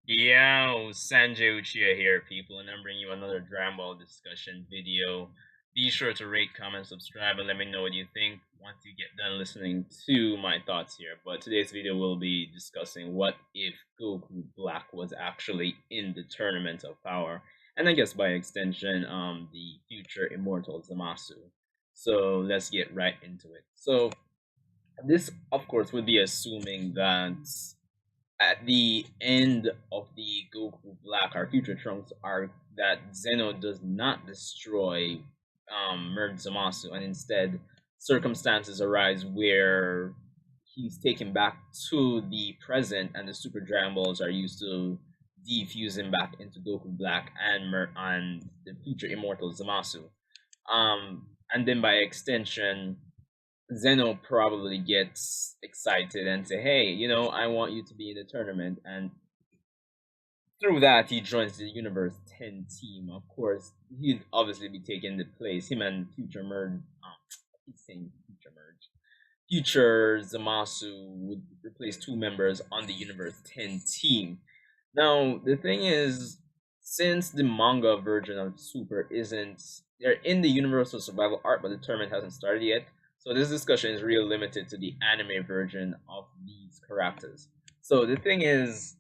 Yo, Sanjay Uchiha here, people, and I'm bringing you another Dragon Ball discussion video. Be sure to rate, comment, subscribe, and let me know what you think once you get done listening to my thoughts here. But today's video will be discussing what if Goku Black was actually in the Tournament of Power, and I guess by extension, the future Immortal Zamasu. So let's get right into it. So this, of course, would be assuming that at the end of the Goku Black, our future Trunks arc, that Zeno does not destroy Merge Zamasu, and instead circumstances arise where he's taken back to the present, and the Super Dragon Balls are used to defuse him back into Goku Black and the future Immortal Zamasu. And then by extension, Zeno probably gets excited and say, "Hey, I want you to be in the tournament." And through that, he joins the Universe 10 team. Of course, he'd obviously be taking the place. Him and Future Merge. He's saying Future Merge. Future Zamasu would replace two members on the Universe 10 team. Now, the thing is, since the manga version of Super isn't, they're in the Universal Survival arc, but the tournament hasn't started yet. So this discussion is real limited to the anime version of these characters. So the thing is,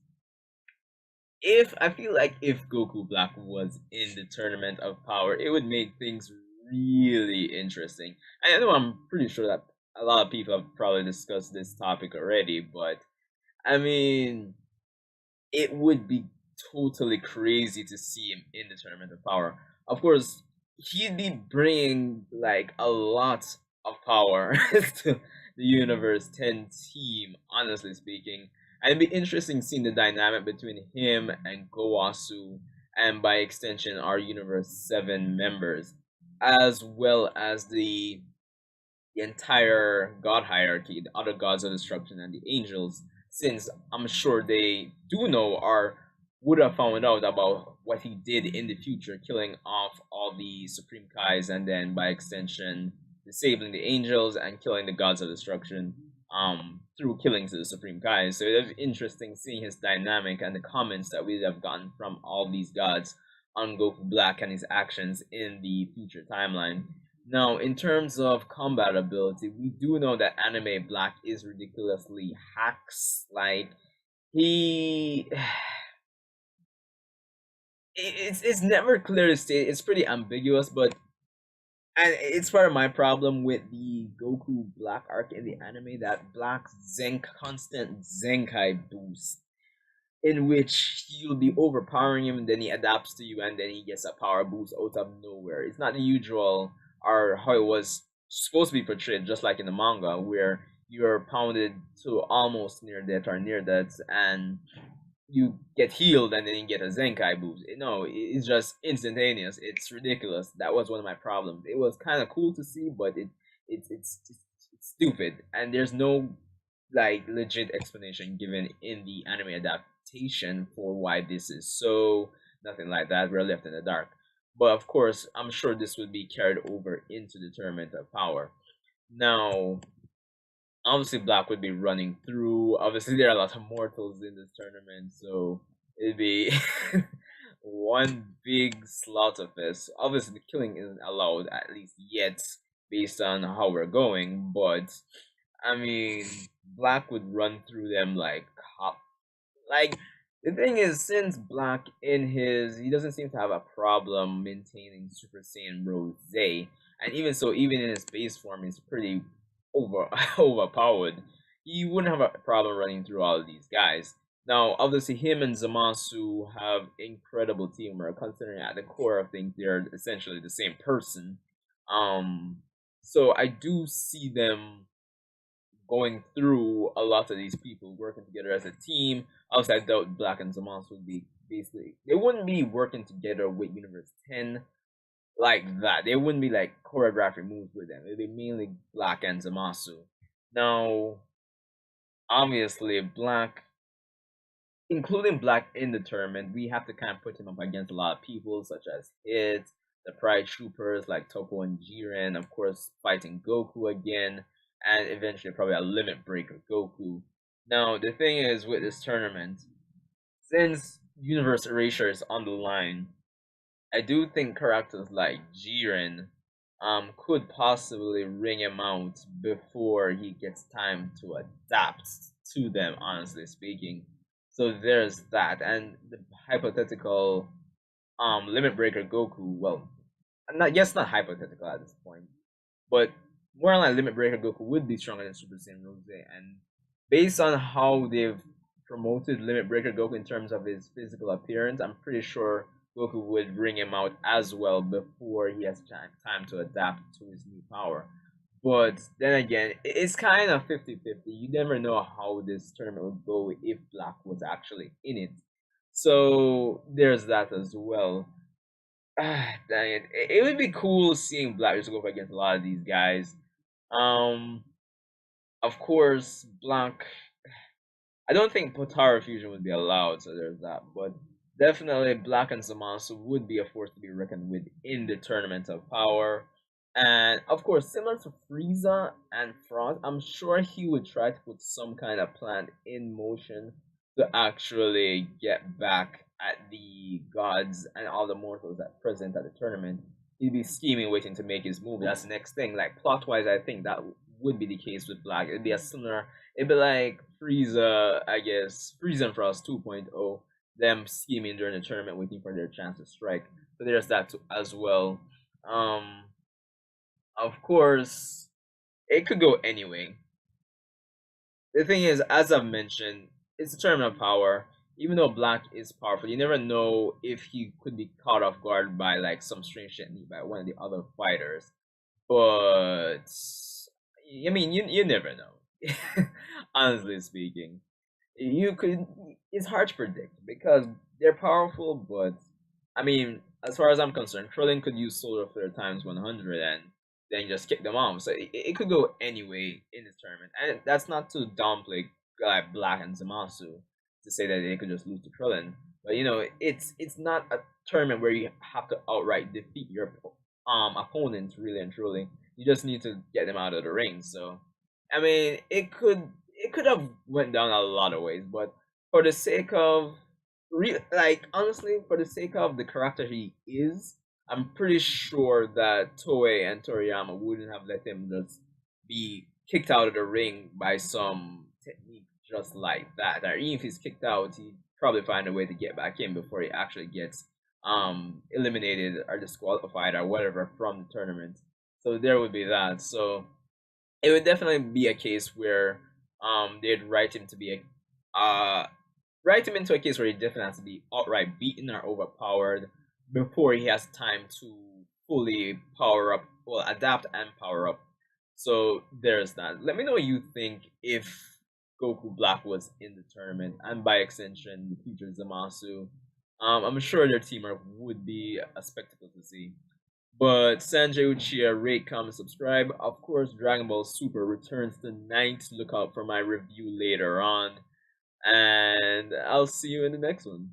if I feel like if Goku Black was in the Tournament of Power, it would make things really interesting. I know I'm pretty sure that a lot of people have probably discussed this topic already, but I mean, it would be totally crazy to see him in the Tournament of Power. Of course, he'd be bringing like a lot of power to the Universe 10 team, honestly speaking. And it'd be interesting seeing the dynamic between him and Gowasu, and by extension, our Universe 7 members, as well as the entire god hierarchy, the other gods of destruction and the angels, since I'm sure they do know or would have found out about what he did in the future, killing off all the Supreme Kais and then by extension disabling the angels and killing the gods of destruction through killings of the Supreme Kais. So it was interesting seeing his dynamic and the comments that we'd have gotten from all these gods on Goku Black and his actions in the future timeline. Now, in terms of combat ability, we do know that Anime Black is ridiculously hacks. Like he, it's never clear to state. It's pretty ambiguous, but and it's part of my problem with the Goku Black arc in the anime, that Black's constant Zenkai boost, in which he'll be overpowering him, and then he adapts to you, and then he gets a power boost out of nowhere. It's not the usual or how it was supposed to be portrayed, just like in the manga, where you're pounded to almost near death or near death, and you get healed, and then you get a Zenkai boost. No, it's just instantaneous. It's ridiculous. That was one of my problems. It was kind of cool to see, but it's stupid, and there's no like legit explanation given in the anime adaptation for why this is so. Nothing like that. We're left in the dark. But of course, I'm sure this would be carried over into the Tournament of Power. Now, obviously, Black would be running through. Obviously, there are a lot of mortals in this tournament, so it'd be one big slaughter fest. Obviously, the killing isn't allowed, at least yet, based on how we're going. But I mean, Black would run through them like cop. Like the thing is, since Black he doesn't seem to have a problem maintaining Super Saiyan Rose, and even so, even in his base form, he's pretty overpowered. He wouldn't have a problem running through all of these guys. Now, obviously, him and Zamasu have incredible teamwork, considering at the core of things they're essentially the same person. Um, so I do see them going through a lot of these people working together as a team. Also, I doubt Black and Zamasu would be basically, they wouldn't be working together with Universe 10 like that. They wouldn't be like choreography moves with them. It'd be mainly Black and Zamasu. Now, obviously, Black, including Black in the tournament, we have to kind of put him up against a lot of people, such as Hit, the Pride Troopers like Toppo and Jiren, of course, fighting Goku again, and eventually probably a Limit Breaker Goku. Now, the thing is with this tournament, Since universe erasure is on the line, I do think characters like Jiren could possibly ring him out before he gets time to adapt to them, honestly speaking. So there's that. And the hypothetical Limit Breaker Goku, well, not yes, not hypothetical at this point, but more like Limit Breaker Goku would be stronger than Super Saiyan Rose, and based on how they've promoted Limit Breaker Goku in terms of his physical appearance, I'm pretty sure Goku would bring him out as well before he has time to adapt to his new power. But then again, it's kind of 50-50. You never know how this tournament would go if Black was actually in it. So there's that as well. Dang it. It would be cool seeing Black just go up against a lot of these guys. Um, of course, Blanc. I don't think Potara Fusion would be allowed, so there's that. But definitely, Black and Zamasu would be a force to be reckoned with in the Tournament of Power. And of course, similar to Frieza and Frost, I'm sure he would try to put some kind of plan in motion to actually get back at the gods and all the mortals that present at the tournament. He'd be scheming, waiting to make his move. That's the next thing. Like plot wise, I think that would be the case with Black. It'd be a similar. It'd be like Frieza, I guess, Frieza and Frost 2.0, them scheming during the tournament, waiting for their chance to strike. So there's that too, as well. Um, of course, it could go anyway. The thing is, as I've mentioned, it's a tournament of power. Even though Black is powerful, you never know if he could be caught off guard by like some strange technique by one of the other fighters. But I mean, you never know. Honestly speaking, you could. It's hard to predict because they're powerful, but I mean, as far as I'm concerned, Krillin could use Solar Flare times 100 and then just kick them off. So it could go anyway in this tournament, and that's not to downplay Black and Zamasu to say that they could just lose to Krillin. But you know, it's not a tournament where you have to outright defeat your opponents really and truly. You just need to get them out of the ring. So, I mean, it could have went down a lot of ways, but for the sake of like honestly, for the sake of the character he is, I'm pretty sure that Toei and Toriyama wouldn't have let him just be kicked out of the ring by some technique just like that. Or even if he's kicked out, he'd probably find a way to get back in before he actually gets eliminated or disqualified or whatever from the tournament. So there would be that. So it would definitely be a case where they'd write him to be write him into a case where he definitely has to be outright beaten or overpowered before he has time to fully power up, well, adapt and power up. So there's that. Let me know what you think if Goku Black was in the tournament, and by extension, the future Zamasu. I'm sure their teamwork would be a spectacle to see. But Sanjay Uchiha, rate, comment, subscribe. Of course, Dragon Ball Super returns tonight. Look out for my review later on. And I'll see you in the next one.